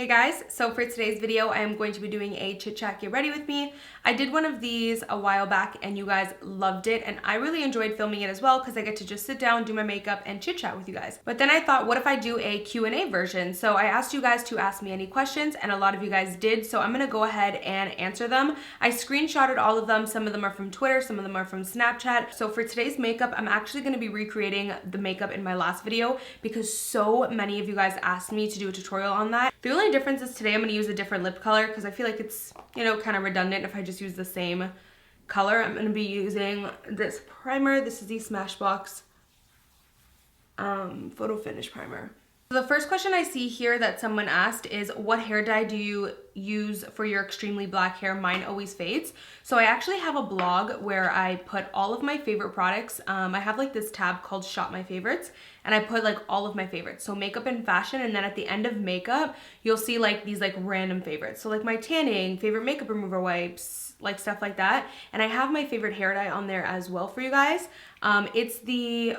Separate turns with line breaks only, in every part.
Hey guys, so for today's video, I am going to be doing a chit chat get ready with me. I did one of these a while back and you guys loved it, and I really enjoyed filming it as well because I get to just sit down, do my makeup, and chit chat with you guys. But then I thought, what if I do a Q&A version? So I asked you guys to ask me any questions and a lot of you guys did, so I'm gonna go ahead and answer them. I screenshotted all of them. Some of them are from Twitter, some of them are from Snapchat. So for today's makeup, I'm actually gonna be recreating the makeup in my last video because so many of you guys asked me to do a tutorial on that. The only difference is today I'm going to use a different lip color because I feel like it's, you know, kind of redundant if I just use the same color. I'm going to be using this primer. This is the Smashbox Photo Finish Primer. So the first question I see here that someone asked is, what hair dye do you use for your extremely black hair? Mine always fades. So I actually have a blog where I put all of my favorite products. I have like this tab called Shop My Favorites, and I put like all of my favorites. So makeup and fashion, and then at the end of makeup, you'll see like these like random favorites. So like my tanning, favorite makeup remover wipes, like stuff like that. And I have my favorite hair dye on there as well for you guys. It's the,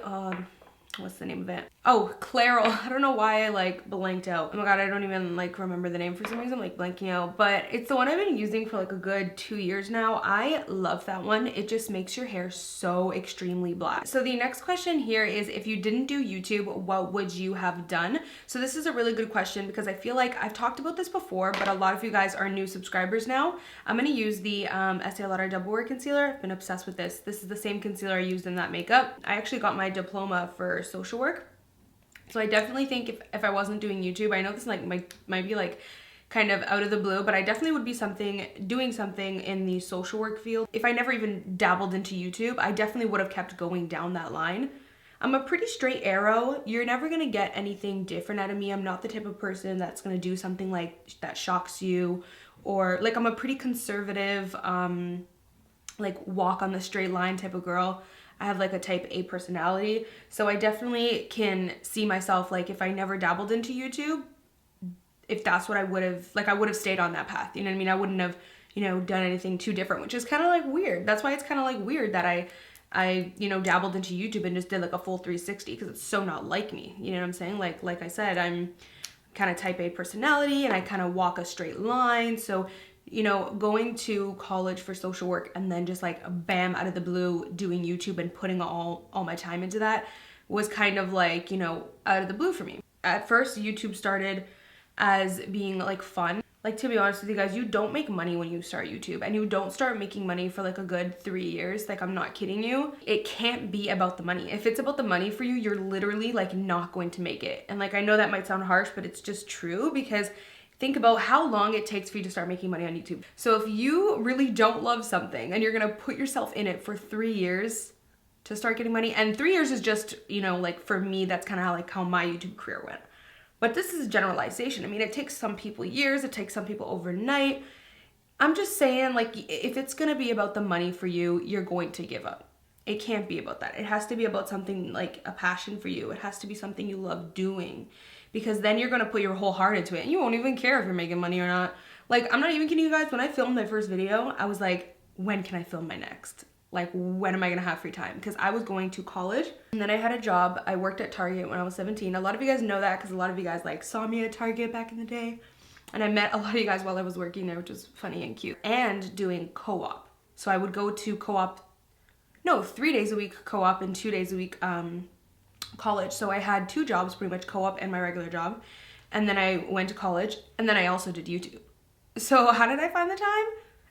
what's the name of it? Oh, Clairol. I don't know why I like blanked out. Oh my god, I don't even like remember the name for some reason. I'm like blanking out, but it's the one I've been using for like a good 2 years now. I love that one. It just makes your hair so extremely black. So the next question here is, if you didn't do YouTube, what would you have done? So this is a really good question because I feel like I've talked about this before, but a lot of you guys are new subscribers now. I'm gonna use the Estee Lauder Double Wear Concealer. I've been obsessed with this. This is the same concealer I used in that makeup. I actually got my diploma for social work. So I definitely think if I wasn't doing YouTube, I know this like might be like kind of out of the blue, but I definitely would be doing something in the social work field. If I never even dabbled into YouTube, I definitely would have kept going down that line. I'm a pretty straight arrow. You're never gonna get anything different out of me. I'm not the type of person that's gonna do something like that shocks you, or like I'm a pretty conservative, like walk on the straight line type of girl. I have like a type A personality, so I definitely can see myself like if I never dabbled into YouTube, if that's what I would have, like I would have stayed on that path, you know what I mean? I wouldn't have, you know, done anything too different, which is kind of like weird. That's why it's kind of like weird that I, you know, dabbled into YouTube and just did like a full 360 because it's so not like me, you know what I'm saying? Like I said, I'm kind of type A personality and I kind of walk a straight line, so you know, going to college for social work and then just like bam out of the blue doing YouTube and putting all my time into that was kind of like, you know, out of the blue for me. At first, YouTube started as being like fun. Like, to be honest with you guys, you don't make money when you start YouTube, and you don't start making money for like a good 3 years. Like, I'm not kidding you. It can't be about the money. If it's about the money for you, you're literally like not going to make it. And like, I know that might sound harsh, but it's just true because think about how long it takes for you to start making money on YouTube. So if you really don't love something and you're gonna put yourself in it for 3 years to start getting money, and 3 years is just, you know, like for me, that's kind of how my YouTube career went. But this is a generalization. I mean, it takes some people years, it takes some people overnight. I'm just saying, like, if it's gonna be about the money for you, you're going to give up. It can't be about that. It has to be about something like a passion for you. It has to be something you love doing, because then you're gonna put your whole heart into it and you won't even care if you're making money or not. Like, I'm not even kidding you guys. When I filmed my first video, I was like, when can I film my next? Like, when am I gonna have free time? Because I was going to college and then I had a job. I worked at Target when I was 17. A lot of you guys know that because a lot of you guys like saw me at Target back in the day. And I met a lot of you guys while I was working there, which was funny and cute. And doing co-op. So I would go to co-op, no, 3 days a week co-op and 2 days a week college. So I had 2 jobs, pretty much, co-op and my regular job. And then I went to college, and then I also did YouTube. So how did I find the time?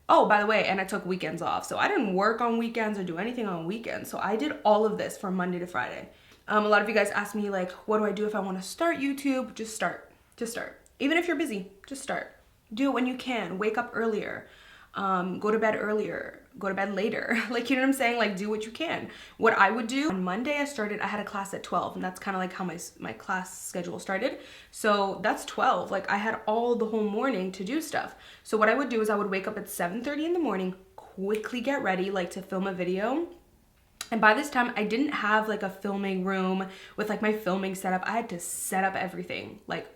Oh, by the way, and I took weekends off. So I didn't work on weekends or do anything on weekends. So I did all of this from Monday to Friday. A lot of you guys asked me like, what do I do if I want to start YouTube? Just start. Just start. Even if you're busy, just start. Do it when you can. Wake up earlier. Go to bed earlier, go to bed later. Like, you know what I'm saying? Like, do what you can. What I would do, on Monday I had a class at 12, and that's kind of like how my class schedule started. So that's 12. Like, I had all the whole morning to do stuff. So what I would do is I would wake up at 7:30 in the morning, quickly get ready, like to film a video. And by this time, I didn't have like a filming room with like my filming setup. I had to set up everything, like,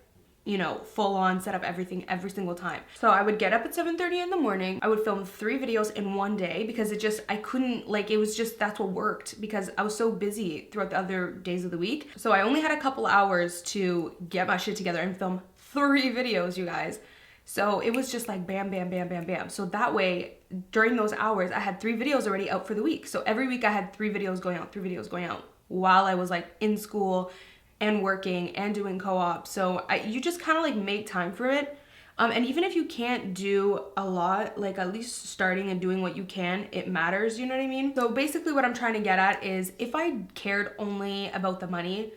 you know, full on set up everything every single time. So I would get up at 7:30 in the morning. I would film 3 videos in one day because I couldn't, like, it was just, that's what worked because I was so busy throughout the other days of the week. So I only had a couple hours to get my shit together and film 3 videos, you guys. So it was just like bam, bam, bam, bam, bam. So that way, during those hours, I had 3 videos already out for the week. So every week I had 3 videos going out, 3 videos going out while I was like in school and working and doing co-op. So you just kind of like make time for it. And even if you can't do a lot, like at least starting and doing what you can, it matters, you know what I mean? So basically what I'm trying to get at is if I cared only about the money,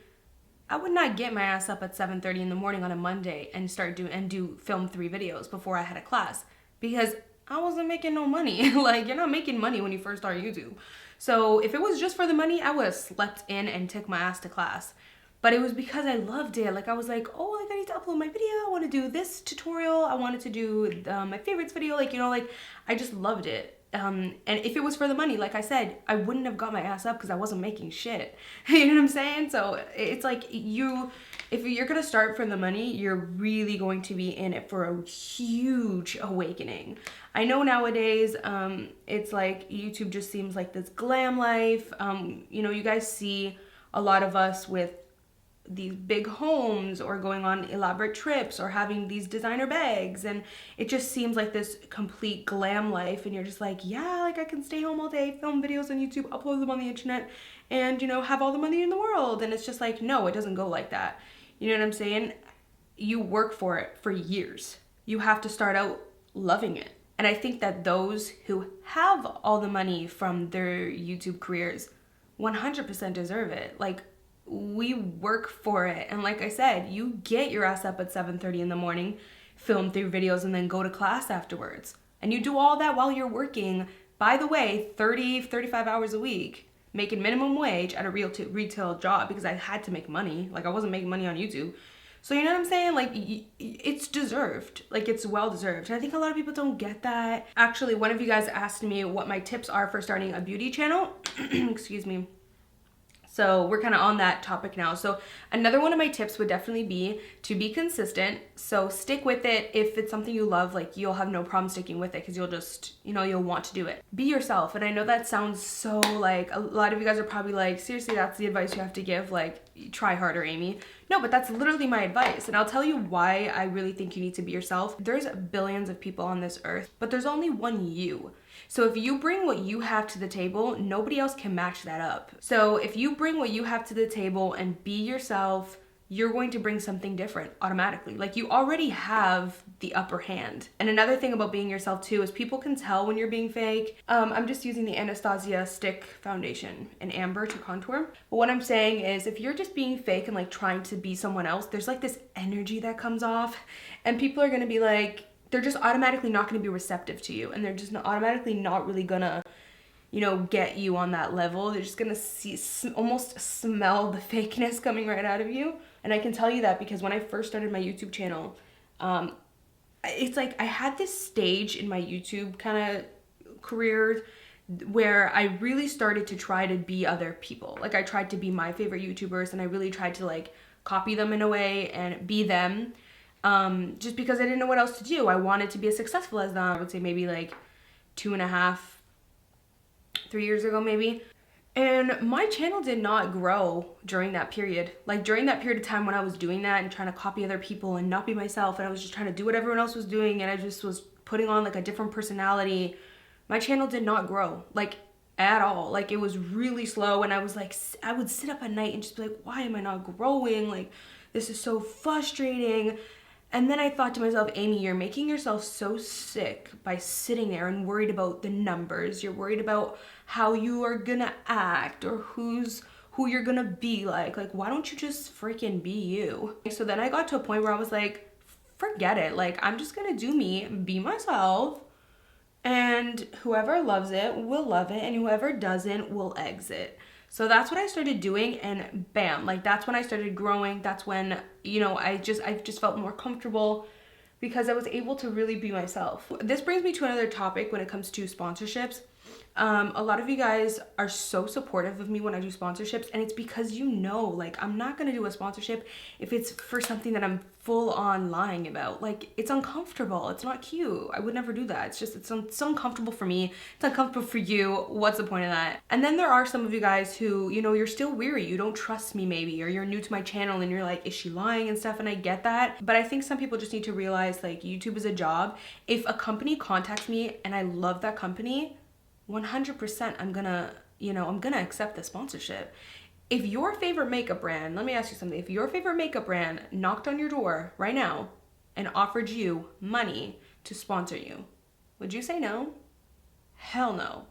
I would not get my ass up at 7:30 in the morning on a Monday and film 3 videos before I had a class, because I wasn't making no money. Like, you're not making money when you first start YouTube. So if it was just for the money, I would have slept in and took my ass to class. But it was because I loved it. Like, I was like, oh, like, I need to upload my video. I want to do this tutorial. I wanted to do my favorites video. Like, you know, like, I just loved it. And if it was for the money, like I said, I wouldn't have got my ass up because I wasn't making shit. You know what I'm saying? So it's like if you're going to start for the money, you're really going to be in it for a huge awakening. I know nowadays, it's like YouTube just seems like this glam life. You know, you guys see a lot of us with these big homes or going on elaborate trips or having these designer bags, and it just seems like this complete glam life, and you're just like, yeah, like I can stay home all day, film videos on YouTube, upload them on the internet, and, you know, have all the money in the world. And it's just like, no, it doesn't go like that. You know what I'm saying? You work for it for years. You have to start out loving it. And I think that those who have all the money from their YouTube careers 100% deserve it. Like, we work for it. And like I said, you get your ass up at 7:30 in the morning, film 3 videos, and then go to class afterwards. And you do all that while you're working, by the way, 35 hours a week, making minimum wage at a retail job, because I had to make money. Like, I wasn't making money on YouTube. So you know what I'm saying? Like, it's deserved. Like, it's well deserved. And I think a lot of people don't get that. Actually, one of you guys asked me what my tips are for starting a beauty channel. Excuse me. So we're kind of on that topic now. So another one of my tips would definitely be to be consistent. So stick with it. If it's something you love, like, you'll have no problem sticking with it, because you'll just, you know, you'll want to do it. Be yourself. And I know that sounds so, like, a lot of you guys are probably like, seriously, that's the advice you have to give? Like, try harder, Amy. No, but that's literally my advice. And I'll tell you why I really think you need to be yourself. There's billions of people on this earth, but there's only one you. So if you bring what you have to the table, nobody else can match that up. So if you bring what you have to the table and be yourself, you're going to bring something different automatically. Like, you already have the upper hand. And another thing about being yourself too is people can tell when you're being fake. I'm just using the Anastasia stick foundation in amber to contour. But what I'm saying is, if you're just being fake and like trying to be someone else, there's like this energy that comes off, and people are gonna be like, they're just automatically not going to be receptive to you, and they're just automatically not really gonna, you know, get you on that level. They're just gonna almost smell the fakeness coming right out of you. And I can tell you that because when I first started my YouTube channel, it's like I had this stage in my YouTube kind of career where I really started to try to be other people. Like, I tried to be my favorite YouTubers, and I really tried to like copy them in a way and be them. Just because I didn't know what else to do. I wanted to be as successful as them. I would say maybe like 2.5, 3 years ago maybe. And my channel did not grow during that period. Like, during that period of time when I was doing that and trying to copy other people and not be myself, and I was just trying to do what everyone else was doing, and I just was putting on like a different personality, my channel did not grow, like, at all. Like, it was really slow, and I was like, I would sit up at night and just be like, why am I not growing? Like, this is so frustrating. And then I thought to myself, Amy, you're making yourself so sick by sitting there and worried about the numbers. You're worried about how you are gonna act or who you're gonna be like. Like, why don't you just freaking be you? So then I got to a point where I was like, forget it. Like, I'm just gonna do me, be myself, and whoever loves it will love it, and whoever doesn't will exit. So that's what I started doing, and bam, like, that's when I started growing. That's when, you know, I just felt more comfortable because I was able to really be myself. This brings me to another topic when it comes to sponsorships. A lot of you guys are so supportive of me when I do sponsorships, and it's because, you know, like, I'm not gonna do a sponsorship if it's for something that I'm full on lying about. Like, it's uncomfortable. It's not cute. I would never do that. It's just, it's uncomfortable for me. It's uncomfortable for you. What's the point of that? And then there are some of you guys who, you know, you're still weary. You don't trust me maybe, or you're new to my channel and you're like, is she lying and stuff? And I get that. But I think some people just need to realize, like, YouTube is a job. If a company contacts me and I love that company, 100% I'm gonna accept the sponsorship. If your favorite makeup brand, let me ask you something. If your favorite makeup brand knocked on your door right now and offered you money to sponsor you, would you say no? Hell no.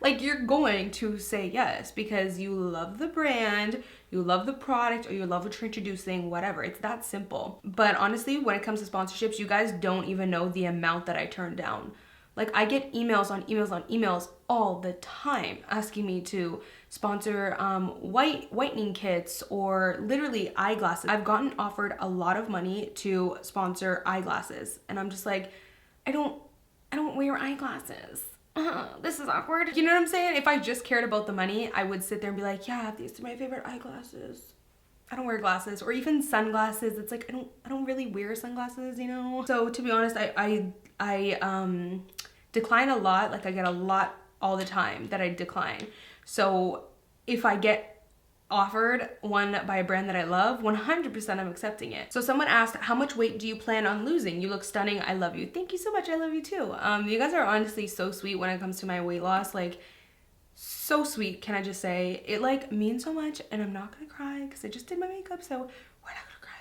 Like, you're going to say yes because you love the brand, you love the product, or you love what you're introducing, whatever. It's that simple. But honestly, when it comes to sponsorships, you guys don't even know the amount that I turn down. Like, I get emails on emails on emails all the time asking me to sponsor whitening kits or literally eyeglasses. I've gotten offered a lot of money to sponsor eyeglasses, and I'm just like, I don't wear eyeglasses. This is awkward. You know what I'm saying? If I just cared about the money, I would sit there and be like, yeah, these are my favorite eyeglasses. I don't wear glasses, or even sunglasses. It's like, I don't really wear sunglasses, you know? So to be honest, I decline a lot. Like, I get a lot all the time that I decline. So if I get offered one by a brand that I love, 100% I'm accepting it. So someone asked, how much weight do you plan on losing? You look stunning. I love you. Thank you so much. I love you too. You guys are honestly so sweet when it comes to my weight loss. Like, so sweet, can I just say. It like means so much, and I'm not gonna cry because I just did my makeup, so we're not gonna cry.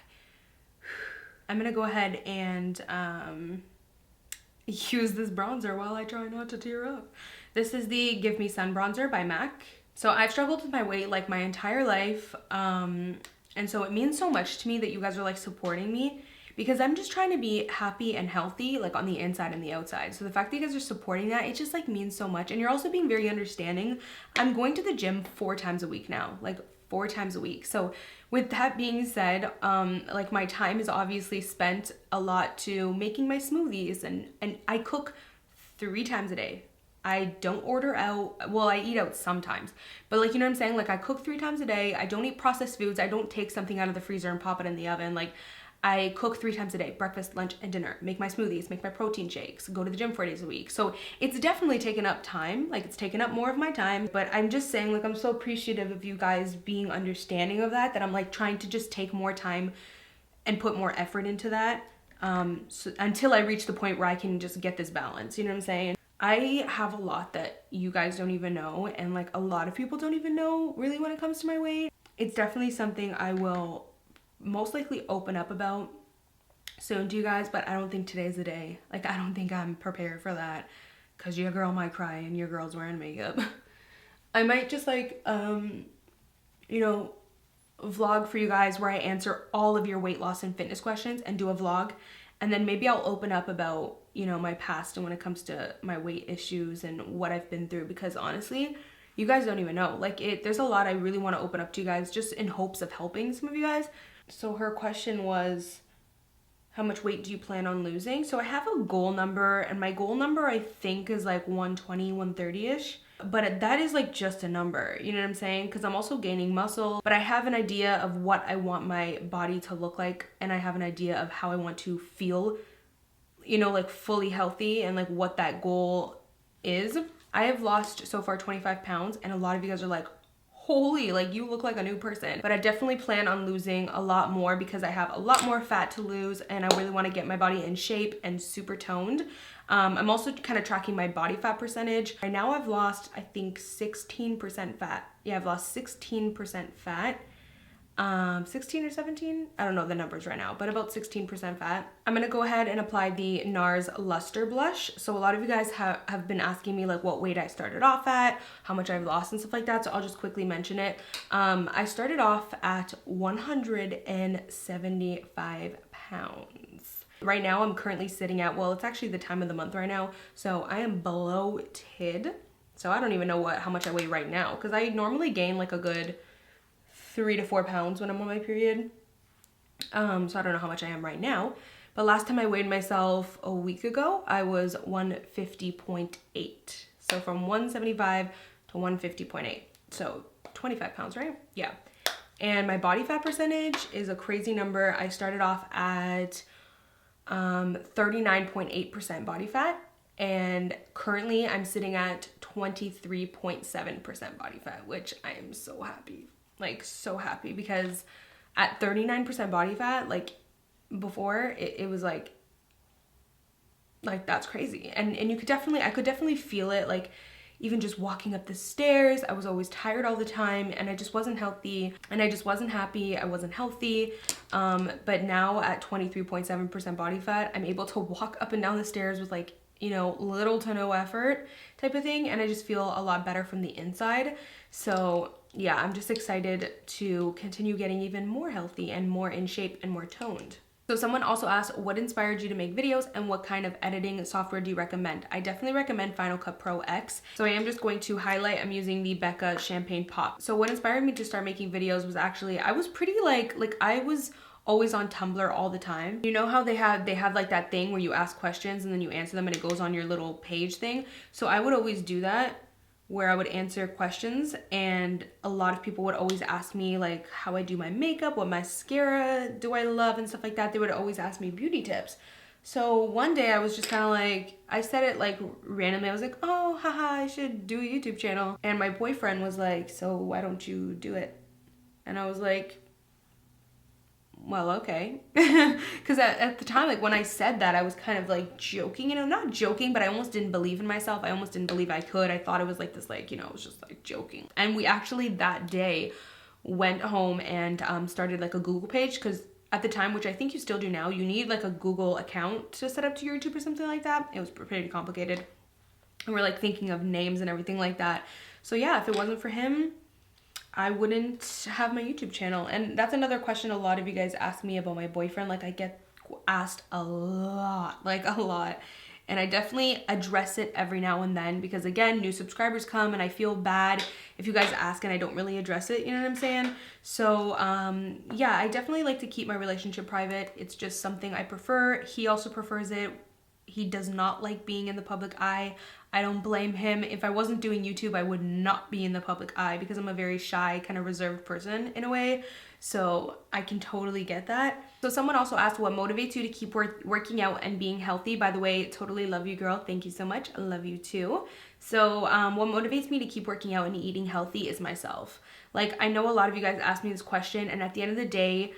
I'm gonna go ahead and use this bronzer while I try not to tear up. This is the Give Me Sun bronzer by MAC. So I've struggled with my weight like my entire life, and so it means so much to me that you guys are like supporting me, because I'm just trying to be happy and healthy, like on the inside and the outside. So the fact that you guys are supporting that, it just like means so much. And you're also being very understanding. I'm going to the gym 4 times a week now, like 4 times a week. So with that being said, like my time is obviously spent a lot to making my smoothies, and I cook 3 times a day. I don't order out. Well, I eat out sometimes, but like, you know what I'm saying? Like, I cook 3 times a day. I don't eat processed foods. I don't take something out of the freezer and pop it in the oven. Like, I cook 3 times a day, breakfast, lunch, and dinner, make my smoothies, make my protein shakes, go to the gym 4 days a week. So it's definitely taken up time. Like, it's taken up more of my time, but I'm just saying, like, I'm so appreciative of you guys being understanding of that I'm like trying to just take more time and put more effort into that, so, until I reach the point where I can just get this balance. You know what I'm saying? I have a lot that you guys don't even know, and like a lot of people don't even know really when it comes to my weight. It's definitely something I will most likely open up about soon to you guys, but I don't think today's the day. Like, I don't think I'm prepared for that, because your girl might cry and your girl's wearing makeup. I might just like, you know, vlog for you guys where I answer all of your weight loss and fitness questions and do a vlog. And then maybe I'll open up about, you know, my past and when it comes to my weight issues and what I've been through, because honestly, you guys don't even know. Like, there's a lot I really want to open up to you guys, just in hopes of helping some of you guys. So her question was, how much weight do you plan on losing? So I have a goal number, and my goal number I think is like 120, 130-ish. But that is like just a number, you know what I'm saying? Because I'm also gaining muscle, but I have an idea of what I want my body to look like, and I have an idea of how I want to feel, you know, like fully healthy, and like what that goal is. I have lost so far 25 pounds, and a lot of you guys are like, holy, like you look like a new person. But I definitely plan on losing a lot more, because I have a lot more fat to lose, and I really want to get my body in shape and super toned. I'm also kind of tracking my body fat percentage. Right now I've lost, I think, 16% fat. Yeah, I've lost 16% fat. 16 or 17? I don't know the numbers right now, but about 16% fat. I'm gonna go ahead and apply the NARS Luster Blush. So a lot of you guys have been asking me like what weight I started off at, how much I've lost and stuff like that, so I'll just quickly mention it. I started off at 175 pounds. Right now I'm currently sitting at, well, it's actually the time of the month right now, so I am bloated. So I don't even know how much I weigh right now, because I normally gain like a good 3 to 4 pounds when I'm on my period. So I don't know how much I am right now, but last time I weighed myself a week ago, I was 150.8. So from 175 to 150.8. So 25 pounds, right? Yeah. And my body fat percentage is a crazy number. I started off at 39.8% body fat, and currently I'm sitting at 23.7% body fat, which I am so happy, like so happy, because at 39% body fat, like before it was like that's crazy. And I could definitely feel it, like even just walking up the stairs. I was always tired all the time, and I just wasn't healthy, and I just wasn't happy. I wasn't healthy. But now at 23.7% body fat, I'm able to walk up and down the stairs with like, you know, little to no effort type of thing. And I just feel a lot better from the inside. So yeah, I'm just excited to continue getting even more healthy and more in shape and more toned. So someone also asked, what inspired you to make videos and what kind of editing software do you recommend? I definitely recommend Final Cut Pro X. So I am just going to highlight, I'm using the Becca Champagne Pop. So what inspired me to start making videos was actually, I was pretty like I was always on Tumblr all the time. You know how they have like that thing where you ask questions and then you answer them and it goes on your little page thing? So I would always do that, where I would answer questions, and a lot of people would always ask me like how I do my makeup, what mascara do I love and stuff like that. They would always ask me beauty tips. So one day I was just kind of like, I said it like randomly. I was like, oh, haha, I should do a YouTube channel. And my boyfriend was like, so why don't you do it? And I was like, well, okay. Because at the time, like when I said that, I was kind of like joking, you know, not joking, but I almost didn't believe in myself. I almost didn't believe I could. I thought it was like this, like, you know, it was just like joking. And we actually that day went home and started like a Google page, because at the time, which I think you still do now, you need like a Google account to set up to your YouTube or something like that. It was pretty complicated. And we're like thinking of names and everything like that. So yeah, if it wasn't for him, I wouldn't have my YouTube channel. And that's another question a lot of you guys ask me about my boyfriend. Like I get asked a lot, like a lot. And I definitely address it every now and then, because again, new subscribers come and I feel bad if you guys ask and I don't really address it, you know what I'm saying? So yeah, I definitely like to keep my relationship private. It's just something I prefer. He also prefers it. He does not like being in the public eye. I don't blame him. If I wasn't doing YouTube, I would not be in the public eye, because I'm a very shy, kind of reserved person in a way. So I can totally get that. So someone also asked, what motivates you to keep working out and being healthy? By the way, totally love you, girl. Thank you so much. I love you too. So what motivates me to keep working out and eating healthy is myself. Like, I know a lot of you guys ask me this question, and at the end of the day,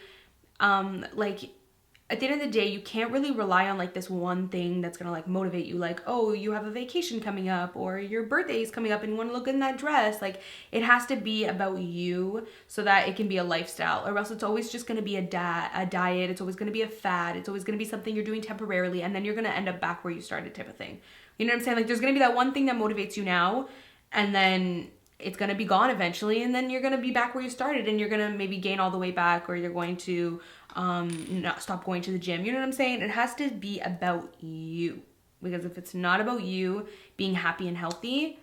at the end of the day, you can't really rely on like this one thing that's gonna like motivate you. Like, oh, you have a vacation coming up, or your birthday is coming up and you wanna look in that dress. Like, it has to be about you so that it can be a lifestyle, or else it's always just gonna be a diet. It's always gonna be a fad. It's always gonna be something you're doing temporarily, and then you're gonna end up back where you started, type of thing. You know what I'm saying? Like, there's gonna be that one thing that motivates you now, and then it's gonna be gone eventually, and then you're gonna be back where you started, and you're gonna maybe gain all the way back, or you're going to not stop going to the gym. You know what I'm saying? It has to be about you, because if it's not about you being happy and healthy,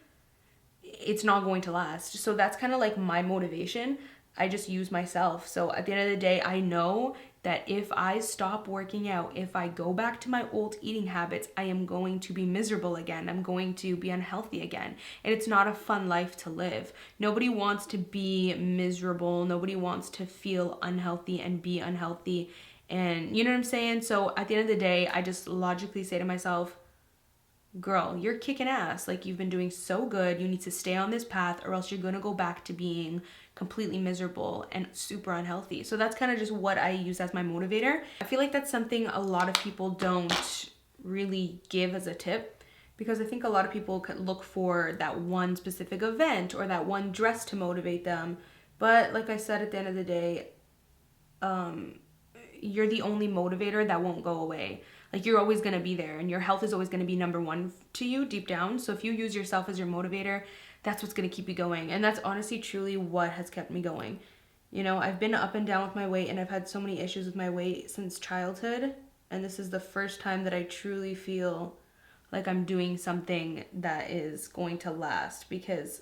it's not going to last. So that's kind of like my motivation. I just use myself. So at the end of the day, I know that if I stop working out, if I go back to my old eating habits, I am going to be miserable again. I'm going to be unhealthy again. And it's not a fun life to live. Nobody wants to be miserable. Nobody wants to feel unhealthy and be unhealthy. And you know what I'm saying? So at the end of the day, I just logically say to myself, girl, you're kicking ass. Like, you've been doing so good. You need to stay on this path, or else you're going to go back to being completely miserable and super unhealthy. So that's kind of just what I use as my motivator. I feel like that's something a lot of people don't really give as a tip, because I think a lot of people could look for that one specific event or that one dress to motivate them. But like I said, at the end of the day, you're the only motivator that won't go away. Like, you're always going to be there, and your health is always going to be number one to you deep down. So if you use yourself as your motivator, that's what's going to keep you going. And that's honestly, truly what has kept me going. You know, I've been up and down with my weight, and I've had so many issues with my weight since childhood. And this is the first time that I truly feel like I'm doing something that is going to last, because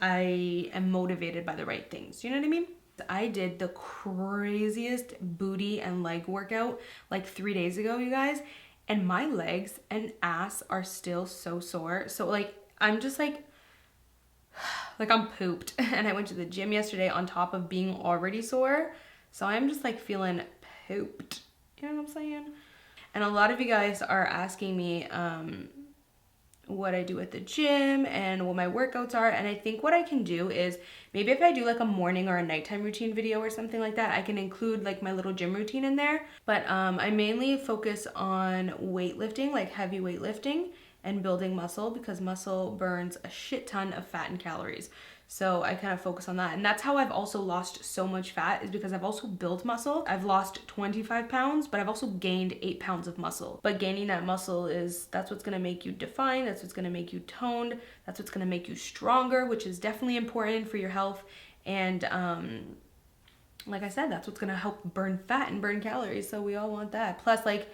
I am motivated by the right things. You know what I mean? I did the craziest booty and leg workout like 3 days ago, you guys, and my legs and ass are still so sore. So like, I'm just like, like I'm pooped. And I went to the gym yesterday on top of being already sore. So I'm just like feeling pooped. You know what I'm saying? And a lot of you guys are asking me what I do at the gym and what my workouts are. And I think what I can do is maybe if I do like a morning or a nighttime routine video or something like that, I can include like my little gym routine in there. But I mainly focus on weightlifting, like heavy weightlifting, and building muscle, because muscle burns a shit ton of fat and calories. So I kind of focus on that. And that's how I've also lost so much fat, is because I've also built muscle. I've lost 25 pounds, but I've also gained 8 pounds of muscle. But gaining that muscle that's what's gonna make you defined, that's what's gonna make you toned, that's what's gonna make you stronger, which is definitely important for your health. And like I said, that's what's gonna help burn fat and burn calories. So we all want that. Plus, like,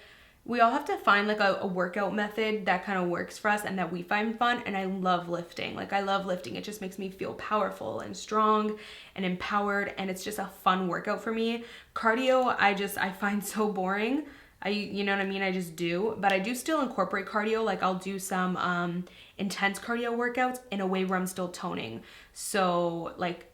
we all have to find like a workout method that kind of works for us and that we find fun. And I love lifting. Like, I love lifting. It just makes me feel powerful and strong and empowered. And it's just a fun workout for me. Cardio, I find so boring. You know what I mean? I just do. But I do still incorporate cardio. Like, I'll do some intense cardio workouts in a way where I'm still toning. So like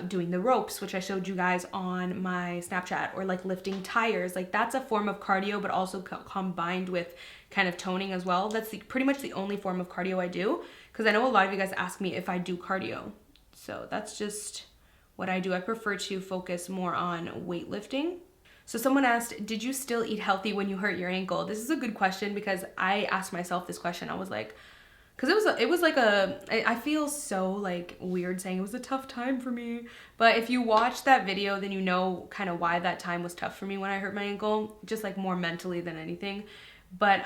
doing the ropes, which I showed you guys on my Snapchat, or like lifting tires. Like, that's a form of cardio, but also combined with kind of toning as well. That's pretty much the only form of cardio I do, because I know a lot of you guys ask me if I do cardio. So that's just what I do. I prefer to focus more on weightlifting. So someone asked, did you still eat healthy when you hurt your ankle? This is a good question, because I asked myself this question. I was like, because it was like I feel so like weird saying it was a tough time for me. But if you watch that video, then you know kind of why that time was tough for me when I hurt my ankle, just like more mentally than anything. But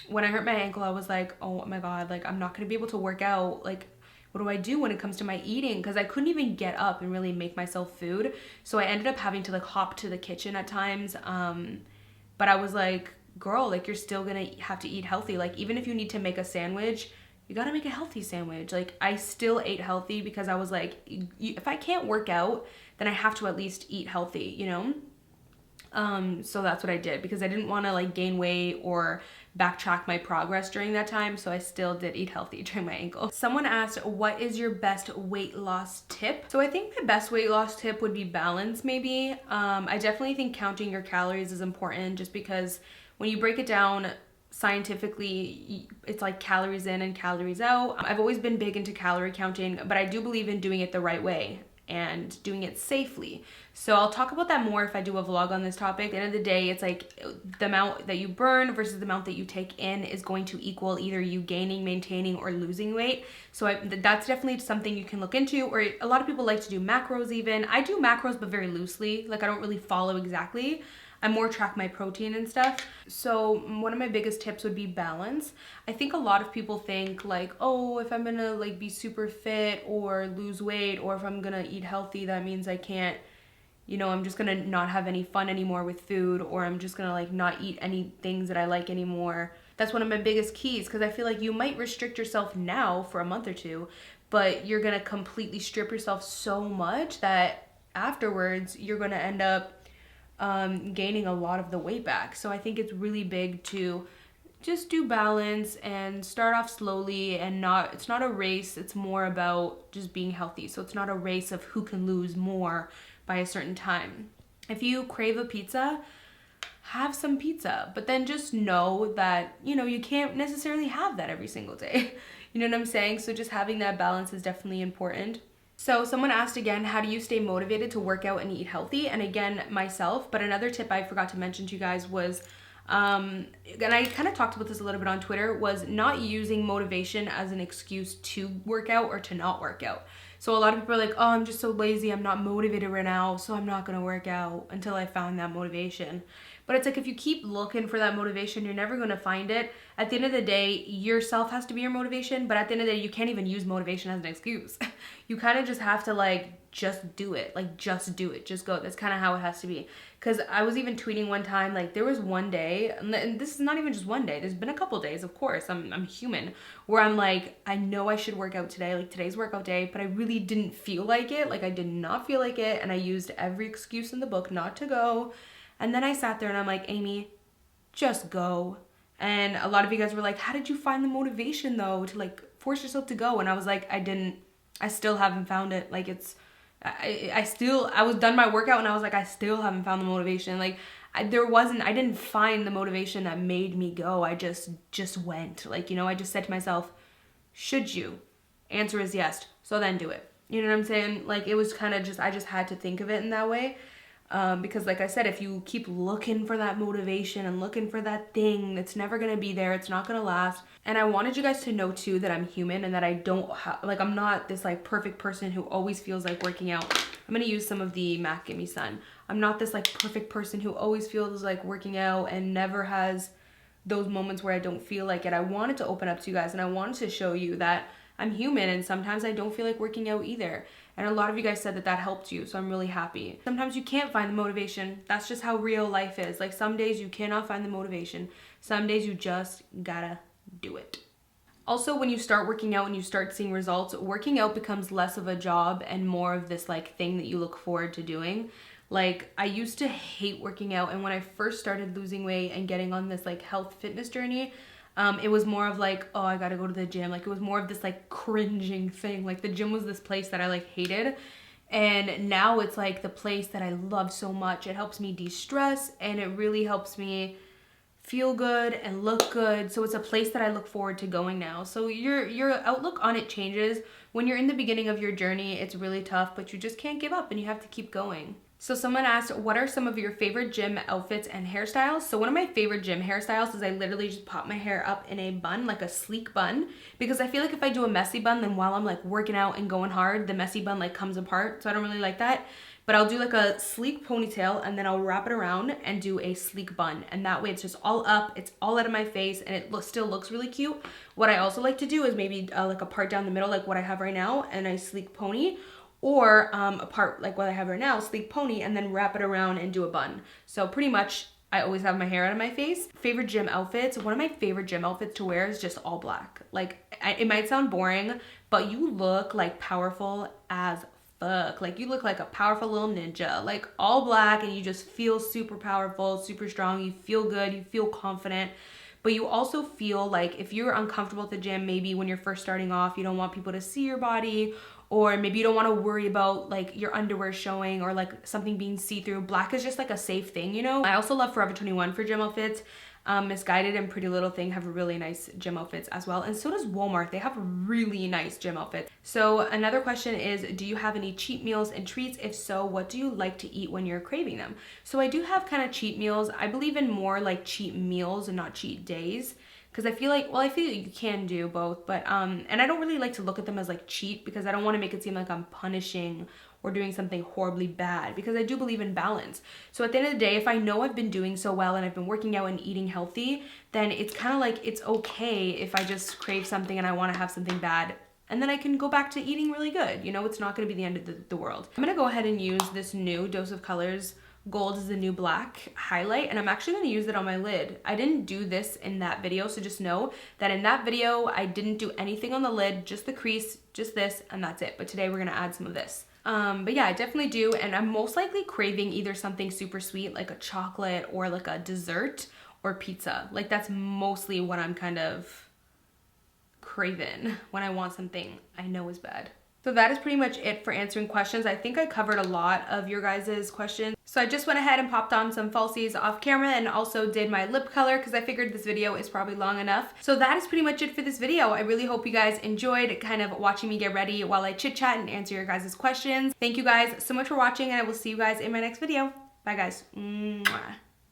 when I hurt my ankle, I was like, oh my God, like I'm not going to be able to work out. Like, what do I do when it comes to my eating? Because I couldn't even get up and really make myself food. So I ended up having to like hop to the kitchen at times. But I was like, girl, like you're still gonna have to eat healthy. Like, even if you need to make a sandwich, you gotta make a healthy sandwich. Like, I still ate healthy because I was like, if I can't work out, then I have to at least eat healthy, you know? So that's what I did, because I didn't want to like gain weight or backtrack my progress during that time. So I still did eat healthy during my ankle. Someone asked, what is your best weight loss tip? So I think my best weight loss tip would be balance, maybe. I definitely think counting your calories is important, just because when you break it down scientifically, it's like calories in and calories out. I've always been big into calorie counting, but I do believe in doing it the right way and doing it safely. So I'll talk about that more if I do a vlog on this topic. At the end of the day, it's like the amount that you burn versus the amount that you take in is going to equal either you gaining, maintaining, or losing weight. So that's definitely something you can look into. Or a lot of people like to do macros even. I do macros, but very loosely. Like, I don't really follow exactly. I more track my protein and stuff. So one of my biggest tips would be balance. I think a lot of people think like, oh, if I'm gonna like be super fit or lose weight, or if I'm gonna eat healthy, that means I can't, you know, I'm just gonna not have any fun anymore with food, or I'm just gonna like not eat any things that I like anymore. That's one of my biggest keys, because I feel like you might restrict yourself now for a month or two, but you're gonna completely strip yourself so much that afterwards you're gonna end up gaining a lot of the weight back. So I think it's really big to just do balance and start off slowly, and it's not a race. It's more about just being healthy. So it's not a race of who can lose more by a certain time. If you crave a pizza, have some pizza, but then just know that, you know, you can't necessarily have that every single day. You know what I'm saying? So just having that balance is definitely important. So someone asked again, how do you stay motivated to work out and eat healthy? And again, myself, but another tip I forgot to mention to you guys was, and I kind of talked about this a little bit on Twitter, was not using motivation as an excuse to work out or to not work out. So a lot of people are like, oh, I'm just so lazy, I'm not motivated right now, so I'm not gonna work out until I found that motivation. But it's like, if you keep looking for that motivation, you're never gonna find it. At the end of the day, yourself has to be your motivation, but at the end of the day, you can't even use motivation as an excuse. You kind of just have to like, just do it. Like, just do it, just go. That's kind of how it has to be. Because I was even tweeting one time, like there was one day, and this is not even just one day, there's been a couple days, of course, I'm human, where I'm like, I know I should work out today, like today's workout day, but I really didn't feel like it. Like, I did not feel like it, and I used every excuse in the book not to go. And then I sat there and I'm like, Amy, just go. And a lot of you guys were like, how did you find the motivation though to like force yourself to go. And I was like, I still haven't found it. Like I was done my workout and I was like, I still haven't found the motivation. Like I didn't find the motivation that made me go. I just went. Like, you know, I just said to myself, should you? Answer is yes. So then do it. You know what I'm saying? Like, it was kind of I just had to think of it in that way. Because like I said, if you keep looking for that motivation and looking for that thing, it's never going to be there. It's not going to last. And I wanted you guys to know too that I'm human and that I don't I'm not this like perfect person who always feels like working out. I'm going to use some of the MAC Gimme Sun. I'm not this like perfect person who always feels like working out and never has those moments where I don't feel like it. I wanted to open up to you guys and I wanted to show you that I'm human and sometimes I don't feel like working out either. And a lot of you guys said that that helped you, so I'm really happy. Sometimes you can't find the motivation. That's just how real life is. Like some days you cannot find the motivation. Some days you just gotta do it. Also, when you start working out and you start seeing results, working out becomes less of a job and more of this like thing that you look forward to doing. Like I used to hate working out, and when I first started losing weight and getting on this like health fitness journey, it was more of like, oh, I gotta go to the gym. Like it was more of this like cringing thing. Like the gym was this place that I like hated. And now it's like the place that I love so much. It helps me de-stress and it really helps me feel good and look good. So it's a place that I look forward to going now. So your outlook on it changes. When you're in the beginning of your journey, it's really tough, but you just can't give up and you have to keep going. So someone asked, what are some of your favorite gym outfits and hairstyles? So one of my favorite gym hairstyles is I literally just pop my hair up in a bun, like a sleek bun, because I feel like if I do a messy bun, then while I'm like working out and going hard, the messy bun like comes apart. So I don't really like that. But I'll do like a sleek ponytail and then I'll wrap it around and do a sleek bun. And that way it's just all up, it's all out of my face, and it still looks really cute. What I also like to do is maybe like a part down the middle, like what I have right now, and a sleek pony. Or a part like what I have right now, sleek pony, and then wrap it around and do a bun. So pretty much I always have my hair out of my face. Favorite gym outfits, one of my favorite gym outfits to wear is just all black. Like it might sound boring, but you look like powerful as fuck. Like you look like a powerful little ninja, like all black, and you just feel super powerful, super strong. You feel good, you feel confident. But you also feel like if you're uncomfortable at the gym, maybe when you're first starting off, you don't want people to see your body, or maybe you don't want to worry about like your underwear showing or like something being see-through. Black is just like a safe thing, you know? I also love Forever 21 for gym outfits. Misguided and Pretty Little Thing have really nice gym outfits as well. And so does Walmart. They have really nice gym outfits. So another question is, do you have any cheat meals and treats? If so, what do you like to eat when you're craving them? So I do have kind of cheat meals. I believe in more like cheat meals and not cheat days. Because I feel like you can do both, but, and I don't really like to look at them as like cheat because I don't want to make it seem like I'm punishing or doing something horribly bad, because I do believe in balance. So at the end of the day, if I know I've been doing so well and I've been working out and eating healthy, then it's kind of like, it's okay if I just crave something and I want to have something bad, and then I can go back to eating really good. You know, it's not going to be the end of the world. I'm going to go ahead and use this new Dose of Colors Gold is the New Black highlight, and I'm actually going to use it on my lid. I didn't do this in that video, so just know that in that video I didn't do anything on the lid, just the crease, just this, and that's it. But today we're going to add some of this. But yeah, I definitely do, and I'm most likely craving either something super sweet like a chocolate or like a dessert or pizza. Like that's mostly what I'm kind of craving when I want something I know is bad. So that is pretty much it for answering questions. I think I covered a lot of your guys' questions. So I just went ahead and popped on some falsies off camera and also did my lip color because I figured this video is probably long enough. So that is pretty much it for this video. I really hope you guys enjoyed kind of watching me get ready while I chit chat and answer your guys' questions. Thank you guys so much for watching, and I will see you guys in my next video. Bye guys. Mwah.